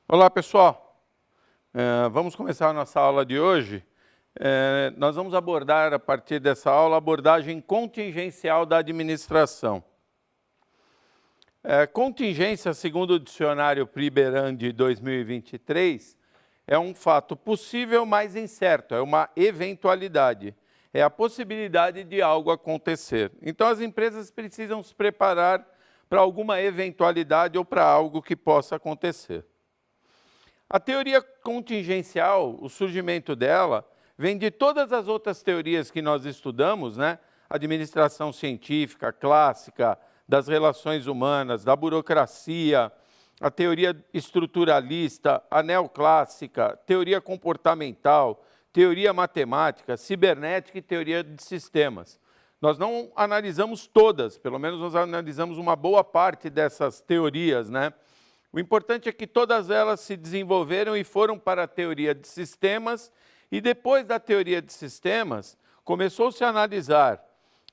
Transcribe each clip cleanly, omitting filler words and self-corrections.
Olá, pessoal. Vamos começar a nossa aula de hoje. Nós vamos abordar, a partir dessa aula, a abordagem contingencial da administração. Contingência, segundo o dicionário Priberan de 2023, é um fato possível, mas incerto, é uma eventualidade, é a possibilidade de algo acontecer. Então, as empresas precisam se preparar para alguma eventualidade ou para algo que possa acontecer. A teoria contingencial, o surgimento dela, vem de todas as outras teorias que nós estudamos, né? Administração científica, clássica, das relações humanas, da burocracia, a teoria estruturalista, a neoclássica, teoria comportamental, teoria matemática, cibernética e teoria de sistemas. Nós não analisamos todas, pelo menos nós analisamos uma boa parte dessas teorias, né? O importante é que todas elas se desenvolveram e foram para a teoria de sistemas, e depois da teoria de sistemas, começou-se a analisar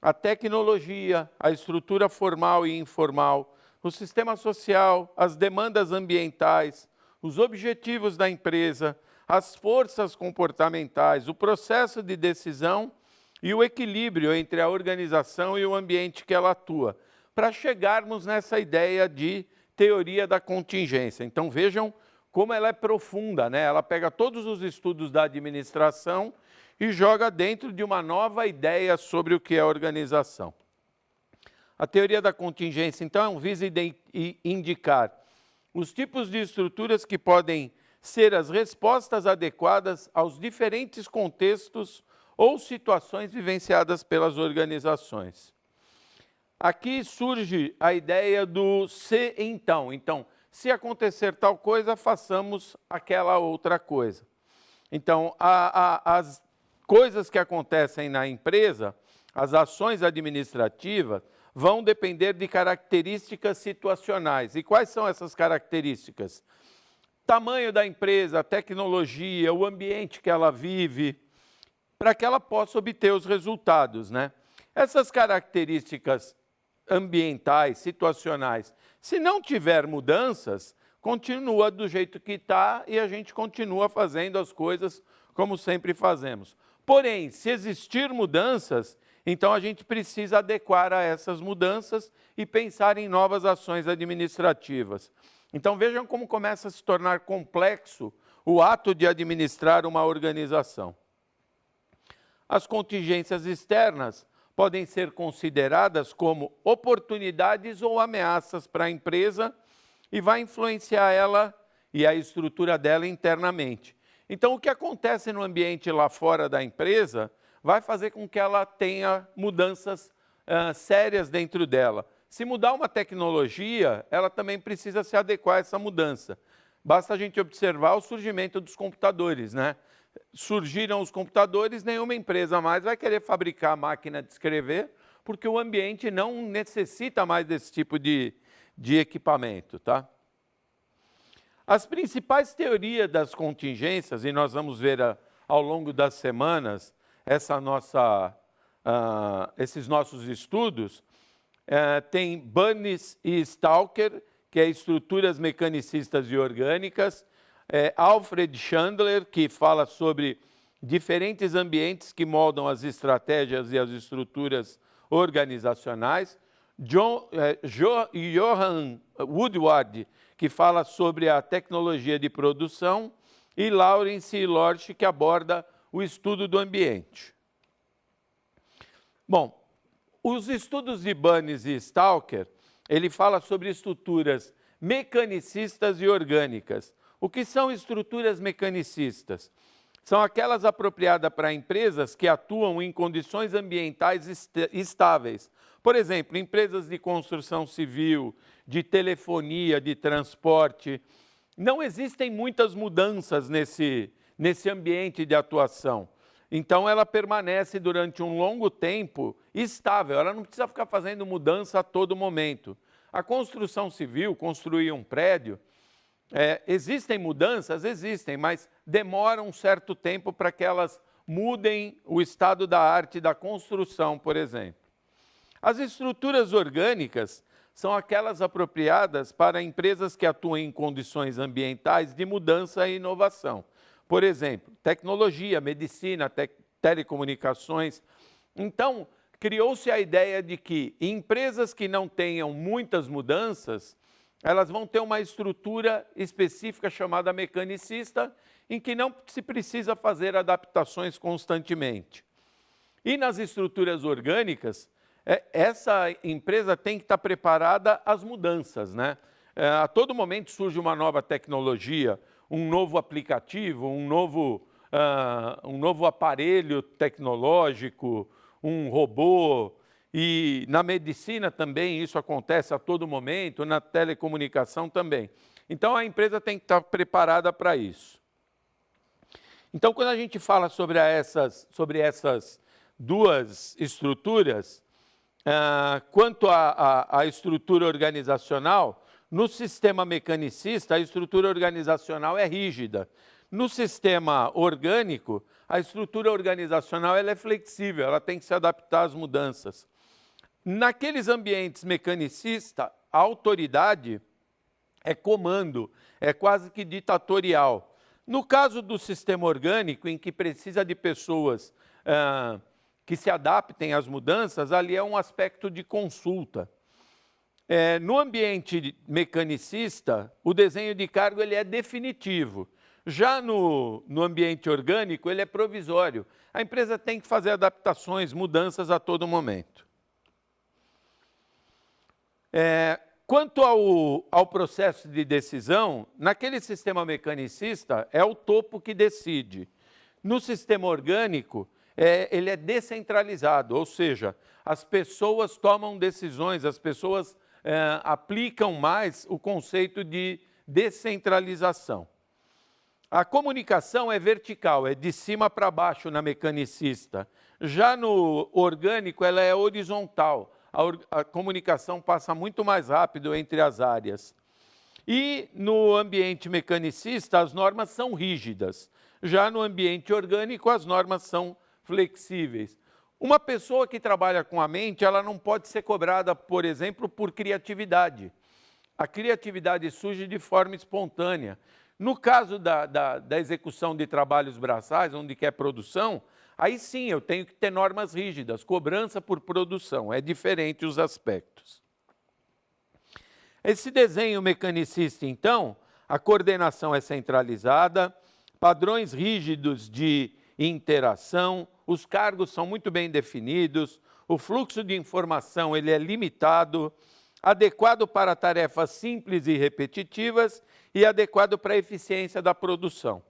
a tecnologia, a estrutura formal e informal, o sistema social, as demandas ambientais, os objetivos da empresa, as forças comportamentais, o processo de decisão e o equilíbrio entre a organização e o ambiente que ela atua, para chegarmos nessa ideia de teoria da contingência. Então vejam como ela é profunda, né? Ela pega todos os estudos da administração e joga dentro de uma nova ideia sobre o que é organização. A teoria da contingência, então, visa indicar os tipos de estruturas que podem ser as respostas adequadas aos diferentes contextos ou situações vivenciadas pelas organizações. Aqui surge a ideia do se então. Então, se acontecer tal coisa, façamos aquela outra coisa. Então, as coisas que acontecem na empresa, as ações administrativas, vão depender de características situacionais. E quais são essas características? Tamanho da empresa, tecnologia, o ambiente que ela vive, para que ela possa obter os resultados, né? Essas características ambientais, situacionais, se não tiver mudanças, continua do jeito que está e a gente continua fazendo as coisas como sempre fazemos. Porém, se existir mudanças, então a gente precisa adequar a essas mudanças e pensar em novas ações administrativas. Então vejam como começa a se tornar complexo o ato de administrar uma organização. As contingências externas podem ser consideradas como oportunidades ou ameaças para a empresa e vai influenciar ela e a estrutura dela internamente. Então, o que acontece no ambiente lá fora da empresa vai fazer com que ela tenha mudanças sérias dentro dela. Se mudar uma tecnologia, ela também precisa se adequar a essa mudança. Basta a gente observar o surgimento dos computadores, né? Surgiram os computadores, nenhuma empresa mais vai querer fabricar máquina de escrever, porque o ambiente não necessita mais desse tipo de equipamento, tá? As principais teorias das contingências, e nós vamos ver ao longo das semanas esses nossos estudos, tem Bunnies e Stalker, que é estruturas mecanicistas e orgânicas, Alfred Chandler, que fala sobre diferentes ambientes que moldam as estratégias e as estruturas organizacionais, Johan Woodward, que fala sobre a tecnologia de produção, e Lawrence Lorsch, que aborda o estudo do ambiente. Bom, os estudos de Bunnies e Stalker, ele fala sobre estruturas mecanicistas e orgânicas. O que são estruturas mecanicistas? São aquelas apropriadas para empresas que atuam em condições ambientais estáveis. Por exemplo, empresas de construção civil, de telefonia, de transporte. Não existem muitas mudanças nesse ambiente de atuação. Então, ela permanece durante um longo tempo estável. Ela não precisa ficar fazendo mudança a todo momento. A construção civil, construir um prédio, existem mudanças? Existem, mas demoram um certo tempo para que elas mudem o estado da arte da construção, por exemplo. As estruturas orgânicas são aquelas apropriadas para empresas que atuam em condições ambientais de mudança e inovação. Por exemplo, tecnologia, medicina, telecomunicações. Então, criou-se a ideia de que empresas que não tenham muitas mudanças, elas vão ter uma estrutura específica chamada mecanicista, em que não se precisa fazer adaptações constantemente. E nas estruturas orgânicas, essa empresa tem que estar preparada às mudanças, né? A todo momento surge uma nova tecnologia, um novo aplicativo, um novo aparelho tecnológico, um robô. E na medicina também isso acontece a todo momento, na telecomunicação também. Então a empresa tem que estar preparada para isso. Então quando a gente fala sobre essas duas estruturas, quanto à estrutura organizacional, no sistema mecanicista, a estrutura organizacional é rígida. No sistema orgânico, a estrutura organizacional ela é flexível, ela tem que se adaptar às mudanças. Naqueles ambientes mecanicistas, a autoridade é comando, é quase que ditatorial. No caso do sistema orgânico, em que precisa de pessoas que se adaptem às mudanças, ali é um aspecto de consulta. No ambiente mecanicista, o desenho de cargo ele é definitivo. Já no ambiente orgânico, ele é provisório. A empresa tem que fazer adaptações, mudanças a todo momento. Quanto ao processo de decisão, naquele sistema mecanicista, é o topo que decide. No sistema orgânico, ele é descentralizado, ou seja, as pessoas tomam decisões, as pessoas aplicam mais o conceito de descentralização. A comunicação é vertical, é de cima para baixo na mecanicista. Já no orgânico, ela é horizontal. A comunicação passa muito mais rápido entre as áreas. E no ambiente mecanicista, as normas são rígidas. Já no ambiente orgânico, as normas são flexíveis. Uma pessoa que trabalha com a mente, ela não pode ser cobrada, por exemplo, por criatividade. A criatividade surge de forma espontânea. No caso da execução de trabalhos braçais, onde quer produção, aí sim eu tenho que ter normas rígidas, cobrança por produção, é diferente os aspectos. Esse desenho mecanicista, então, a coordenação é centralizada, padrões rígidos de interação, os cargos são muito bem definidos, o fluxo de informação ele é limitado, adequado para tarefas simples e repetitivas e adequado para a eficiência da produção.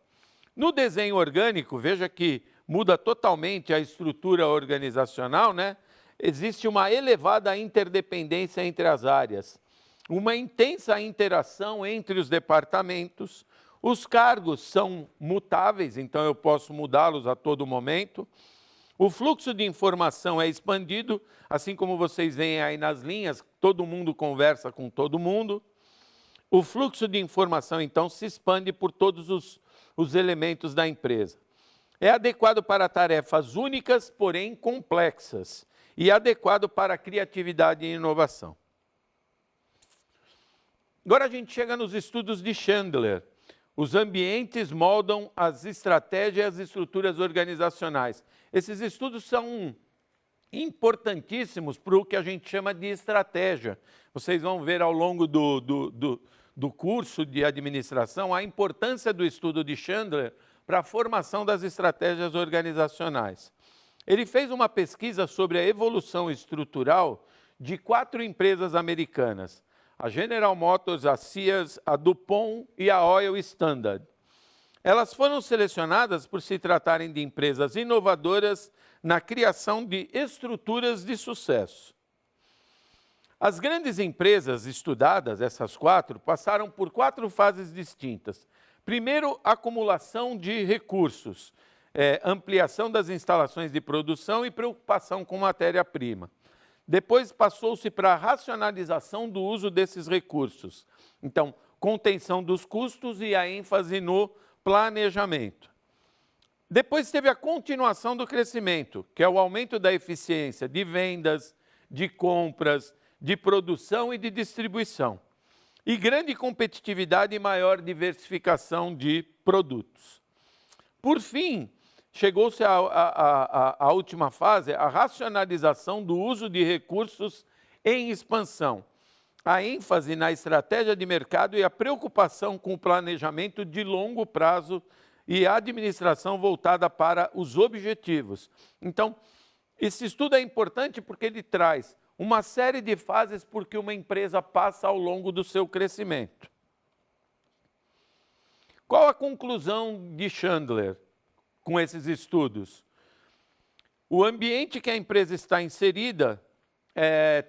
No desenho orgânico, veja que muda totalmente a estrutura organizacional, né? Existe uma elevada interdependência entre as áreas, uma intensa interação entre os departamentos, os cargos são mutáveis, então eu posso mudá-los a todo momento. O fluxo de informação é expandido, assim como vocês veem aí nas linhas, todo mundo conversa com todo mundo. O fluxo de informação, então, se expande por todos os elementos da empresa. É adequado para tarefas únicas, porém complexas, e adequado para criatividade e inovação. Agora a gente chega nos estudos de Chandler. Os ambientes moldam as estratégias e estruturas organizacionais. Esses estudos são importantíssimos para o que a gente chama de estratégia. Vocês vão ver ao longo do curso de administração a importância do estudo de Chandler para a formação das estratégias organizacionais. Ele fez uma pesquisa sobre a evolução estrutural de 4 empresas americanas: a General Motors, a Sears, a DuPont e a Oil Standard. Elas foram selecionadas por se tratarem de empresas inovadoras na criação de estruturas de sucesso. As grandes empresas estudadas, essas 4, passaram por 4 fases distintas. Primeiro, acumulação de recursos, ampliação das instalações de produção e preocupação com matéria-prima. Depois passou-se para a racionalização do uso desses recursos. Então, contenção dos custos e a ênfase no planejamento. Depois teve a continuação do crescimento, que é o aumento da eficiência de vendas, de compras, de produção e de distribuição. E grande competitividade e maior diversificação de produtos. Por fim, chegou-se à última fase, a racionalização do uso de recursos em expansão, a ênfase na estratégia de mercado e a preocupação com o planejamento de longo prazo e a administração voltada para os objetivos. Então, esse estudo é importante porque ele traz uma série de fases por que uma empresa passa ao longo do seu crescimento. Qual a conclusão de Chandler com esses estudos? O ambiente que a empresa está inserida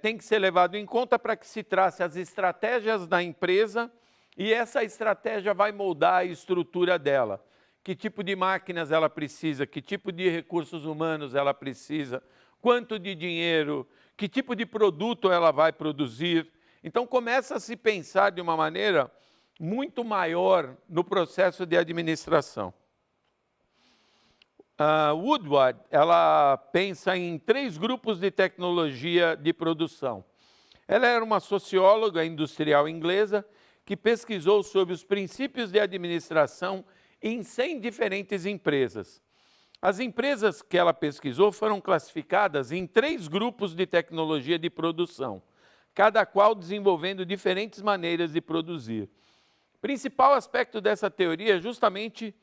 tem que ser levado em conta para que se trace as estratégias da empresa e essa estratégia vai moldar a estrutura dela. Que tipo de máquinas ela precisa, que tipo de recursos humanos ela precisa, quanto de dinheiro, que tipo de produto ela vai produzir. Então começa a se pensar de uma maneira muito maior no processo de administração. Woodward, ela pensa em 3 grupos de tecnologia de produção. Ela era uma socióloga industrial inglesa que pesquisou sobre os princípios de administração em 100 diferentes empresas. As empresas que ela pesquisou foram classificadas em 3 grupos de tecnologia de produção, cada qual desenvolvendo diferentes maneiras de produzir. O principal aspecto dessa teoria é justamente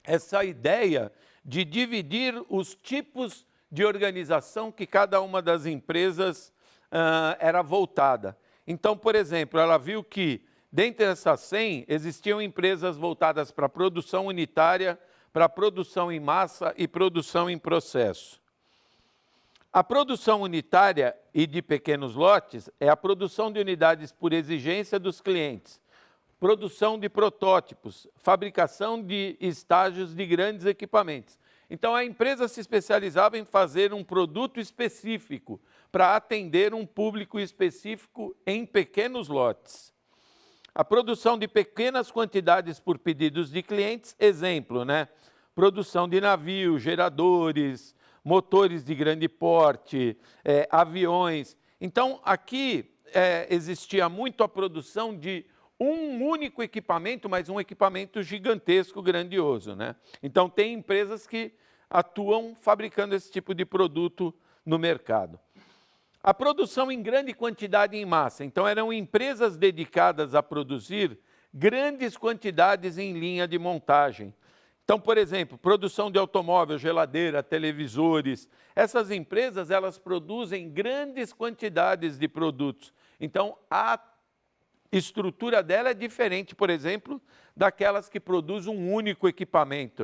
essa ideia de dividir os tipos de organização que cada uma das empresas era voltada. Então, por exemplo, ela viu que dentre essas 100 existiam empresas voltadas para a produção unitária, para a produção em massa e produção em processo. A produção unitária e de pequenos lotes é a produção de unidades por exigência dos clientes, produção de protótipos, fabricação de estágios de grandes equipamentos. Então, a empresa se especializava em fazer um produto específico para atender um público específico em pequenos lotes. A produção de pequenas quantidades por pedidos de clientes, exemplo, produção de navios, geradores, motores de grande porte, aviões. Então, aqui existia muito a produção de um único equipamento, mas um equipamento gigantesco, grandioso. Então, tem empresas que atuam fabricando esse tipo de produto no mercado. A produção em grande quantidade e em massa. Então, eram empresas dedicadas a produzir grandes quantidades em linha de montagem. Então, por exemplo, produção de automóvel, geladeira, televisores. Essas empresas, elas produzem grandes quantidades de produtos. Então, a estrutura dela é diferente, por exemplo, daquelas que produzem um único equipamento.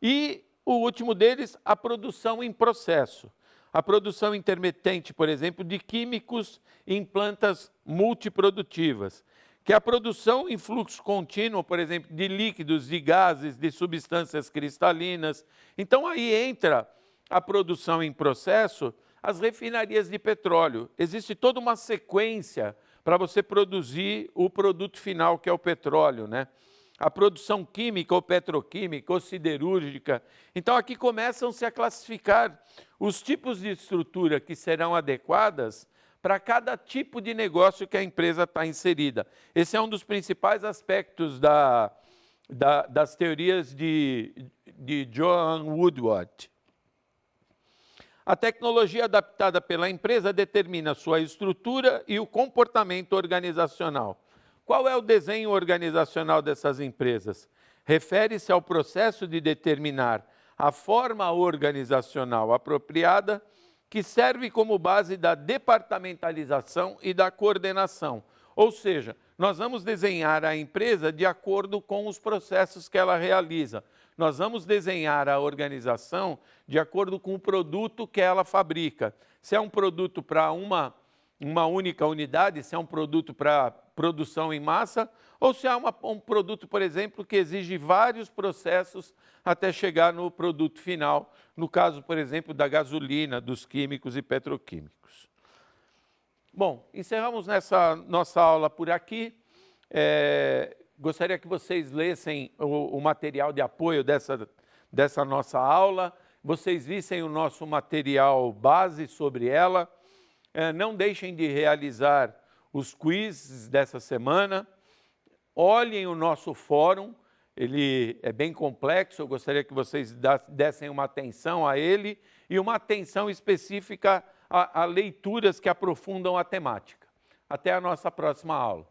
E o último deles, a produção em processo. A produção intermitente, por exemplo, de químicos em plantas multiprodutivas, que é a produção em fluxo contínuo, por exemplo, de líquidos, de gases, de substâncias cristalinas. Então, aí entra a produção em processo, as refinarias de petróleo. Existe toda uma sequência para você produzir o produto final, que é o petróleo, A produção química ou petroquímica ou siderúrgica. Então, aqui começam-se a classificar os tipos de estrutura que serão adequadas para cada tipo de negócio que a empresa está inserida. Esse é um dos principais aspectos das teorias de Joan Woodward. A tecnologia adaptada pela empresa determina sua estrutura e o comportamento organizacional. Qual é o desenho organizacional dessas empresas? Refere-se ao processo de determinar a forma organizacional apropriada que serve como base da departamentalização e da coordenação. Ou seja, nós vamos desenhar a empresa de acordo com os processos que ela realiza. Nós vamos desenhar a organização de acordo com o produto que ela fabrica. Se é um produto para uma única unidade, se é um produto para produção em massa, ou se é um produto, por exemplo, que exige vários processos até chegar no produto final, no caso, por exemplo, da gasolina, dos químicos e petroquímicos. Bom, encerramos nessa nossa aula por aqui. Gostaria que vocês lessem o material de apoio dessa nossa aula, vocês vissem o nosso material base sobre ela. Não deixem de realizar os quizzes dessa semana. Olhem o nosso fórum, ele é bem complexo, eu gostaria que vocês dessem uma atenção a ele e uma atenção específica a leituras que aprofundam a temática. Até a nossa próxima aula.